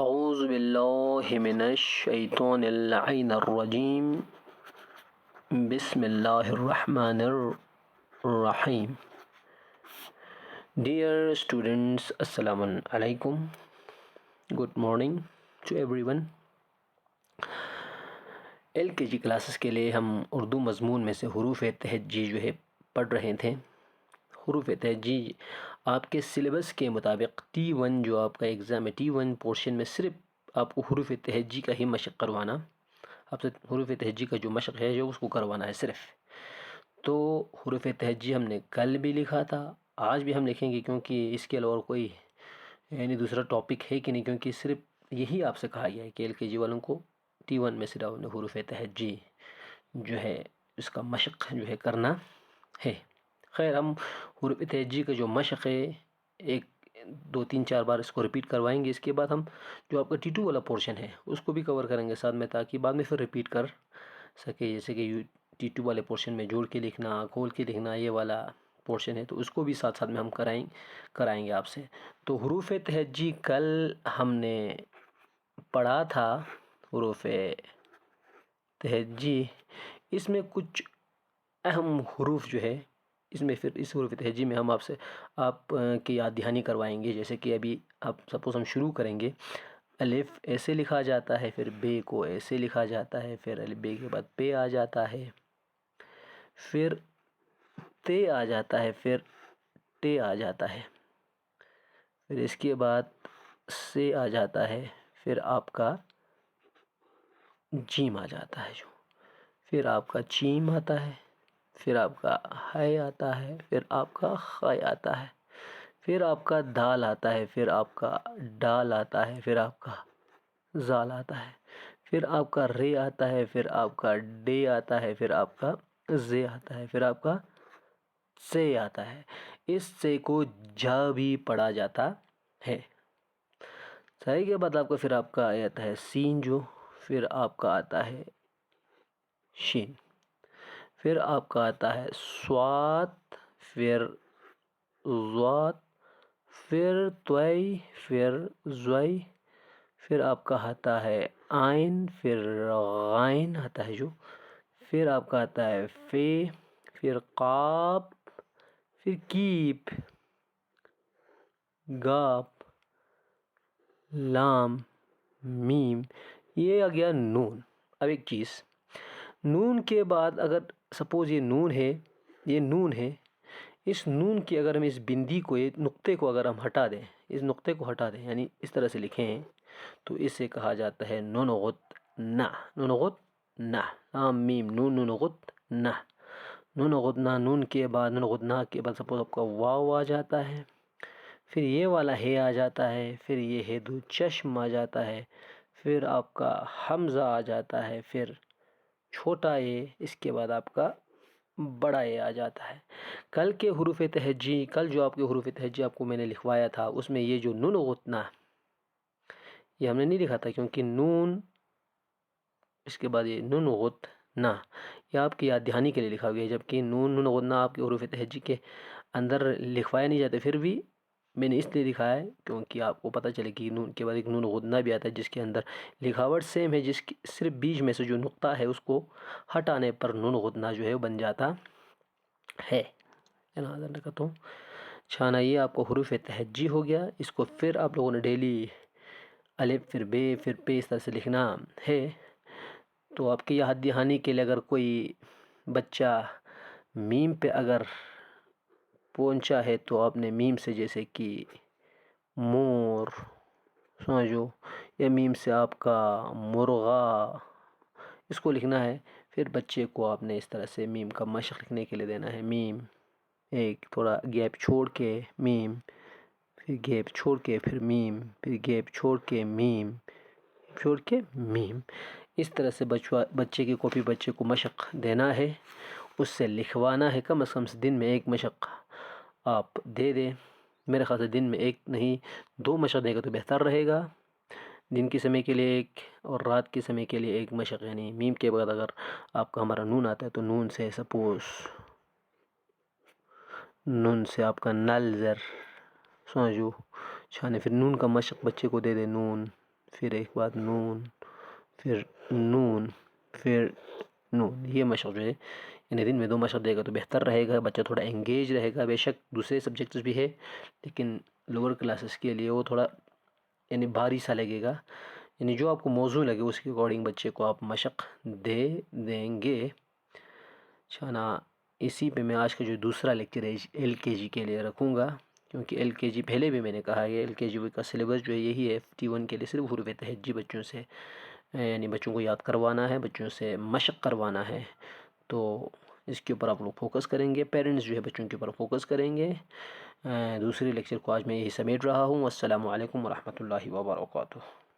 اعوذ باللہ من الشیطان اللعین الرجیم بسم اللہ الرحمن الرحیم. Dear students, السلام علیکم. Good morning to everyone. LKG classes کے لیے ہم اردو مضمون میں سے حروف تہجی جو ہے پڑھ رہے تھے. حروف تہجی آپ کے سلیبس کے مطابق T1 جو آپ کا ایگزام ہے T1 پورشن میں صرف آپ کو حروف تہجی کا ہی مشق کروانا. آپ سے حروف تہجی کا جو مشق ہے جو اس کو کروانا ہے صرف. تو حروف تہجی ہم نے کل بھی لکھا تھا, آج بھی ہم لکھیں گے, کیونکہ اس کے علاوہ کوئی یعنی دوسرا ٹاپک ہے کہ نہیں, کیونکہ صرف یہی آپ سے کہا گیا ہے کہ LKG والوں کو T1 میں صرف حروف تہجی جو ہے اس کا مشق جو ہے کرنا ہے. خیر, ہم حروف تہجی کا جو مشق ہے ایک 2-3-4 بار اس کو ریپیٹ کروائیں گے. اس کے بعد ہم جو آپ کا T2 والا پورشن ہے اس کو بھی کور کریں گے ساتھ میں, تاکہ بعد میں پھر ریپیٹ کر سکے. جیسے کہ T2 والے پورشن میں جوڑ کے لکھنا, کھول کے لکھنا, یہ والا پورشن ہے, تو اس کو بھی ساتھ ساتھ میں ہم کرائیں گے آپ سے. تو حروف تہجی کل ہم نے پڑھا تھا. حروف تہجی اس میں کچھ اہم حروف جو ہے اس میں, پھر اس حروف تہجی میں ہم آپ کی یاد دہانی کروائیں گے. جیسے کہ ابھی آپ سپوز ہم شروع کریں گے, الف ایسے لکھا جاتا ہے, پھر بے کو ایسے لکھا جاتا ہے, پھر الف بے کے بعد پے آ جاتا ہے, پھر تے آ جاتا ہے, پھر ٹے آ جاتا ہے, پھر اس کے بعد سے آ جاتا ہے, پھر آپ کا جیم آ جاتا ہے, پھر آپ کا چیم آتا ہے, پھر آپ کا ہے آتا ہے, پھر آپ کا خے آتا ہے, پھر آپ کا دال آتا ہے, پھر آپ کا ڈال آتا ہے, پھر آپ کا زال آتا ہے, پھر آپ کا رے آتا ہے, پھر آپ کا ڈے آتا ہے, پھر آپ کا زے آتا ہے, پھر آپ کا سے آتا ہے. اس سے کو جا بھی پڑھا جاتا ہے. صحیح کے بعد آپ کا پھر آپ کا آتا ہے سین, جو پھر آپ کا آتا ہے شین, پھر آپ کا آتا ہے سوات, پھر ضاد, پھر طوئی, پھر زوئی, پھر آپ کا آتا ہے آئین, پھر غائن آتا ہے جو, پھر آپ کا آتا ہے فے, پھر قاف, پھر کیپ, گاپ, لام, میم, یہ آ گیا نون. اب ایک چیز, نون کے بعد اگر سپوز یہ نون ہے, اس نون کی اگر ہم اس بندی کو, یہ نقطے کو اگر ہم ہٹا دیں, اس نقطے کو ہٹا دیں, یعنی اس طرح سے لکھیں, تو اسے کہا جاتا ہے نون غت نہ. نون غت نہ, لام میم نون, نون غت نہ, نون غت نہ. نون کے بعد نون غت نہ کے بعد سپوز آپ کا واو آ جاتا ہے, پھر یہ والا ہے آ جاتا ہے, پھر یہ ہے دو چشم آ جاتا ہے, پھر آپ کا حمزہ آ جاتا ہے, پھر چھوٹا اے, اس کے بعد آپ کا بڑا اے آ جاتا ہے. کل کے حروف تہجی, کل جو آپ کے حروف تہجی آپ کو میں نے لکھوایا تھا, اس میں یہ جو نون غتنا یہ ہم نے نہیں لکھا تھا, کیونکہ نون اس کے بعد یہ نون غتنا یہ آپ کی یاد دہانی کے لیے لکھا گیا ہے, جبکہ نون غتنا آپ کے حروف تہجی کے اندر لکھوایا نہیں جاتے. پھر بھی میں نے اس لیے لکھا ہے کیونکہ آپ کو پتہ چلے کہ نون کے بعد ایک نون غتنا بھی آتا ہے, جس کے اندر لکھاوٹ سیم ہے, جس کی صرف بیچ میں سے جو نقطہ ہے اس کو ہٹانے پر نون غتنا جو ہے بن جاتا ہے. ناظر رکھتا ہوں چھانا, یہ آپ کو حروف تہجی ہو گیا. اس کو پھر آپ لوگوں نے ڈیلی الف, پھر بے, پھر پے, اس طرح سے لکھنا ہے. تو آپ کی یاد دہانی کے لیے اگر کوئی بچہ میم پہ اگر پہنچا ہے, تو آپ نے میم سے جیسے کہ مور سمجھو, یا میم سے آپ کا مرغا, اس کو لکھنا ہے. پھر بچے کو آپ نے اس طرح سے میم کا مشق لکھنے کے لیے دینا ہے. میم ایک تھوڑا گیپ چھوڑ کے میم, پھر گیپ چھوڑ کے پھر میم, پھر گیپ چھوڑ کے میم, چھوڑ کے میم. اس طرح سے بچے کی کاپی بچے کو مشق دینا ہے, اس سے لکھوانا ہے. کم از کم دن میں ایک مشق آپ دے دیں. میرے خیال سے دن میں ایک نہیں 2 مشق دے گا تو بہتر رہے گا. دن کے سمے کے لیے ایک اور رات کے سمے کے لیے ایک مشق. یعنی میم کے بعد اگر آپ کا ہمارا نون آتا ہے تو نون سے سپوز نون سے آپ کا نلزر سمجھو چھانے, پھر نون کا مشق بچے کو دے دے. نون پھر ایک بعد نون، پھر نون، پھر نون. یہ مشق جو ہے یعنی دن میں 2 مشق دے گا تو بہتر رہے گا، بچہ تھوڑا انگیج رہے گا. بے شک دوسرے سبجیکٹس بھی ہے لیکن لوور کلاسز کے لیے وہ تھوڑا یعنی بھاری سا لگے گا. یعنی جو آپ کو موضوع لگے اس کے اکارڈنگ بچے کو آپ مشق دیں گے. شانہ اسی پہ میں آج کا جو دوسرا لیکچر ہے ایل کے جی کے لیے رکھوں گا، کیونکہ ایل کے جی پہلے بھی میں نے کہا ہے ایل کے جی کا سلیبس جو ہے یہی ہے FT1 کے لیے صرف حروف تہجی بچوں سے یعنی بچوں کو یاد کروانا ہے، بچوں سے مشق کروانا ہے. تو اس کے اوپر آپ لوگ فوکس کریں گے، پیرنٹس جو ہے بچوں کے اوپر فوکس کریں گے. دوسرے لیکچر کو آج میں یہی سمیٹ رہا ہوں. السلام علیکم ورحمۃ اللہ وبرکاتہ.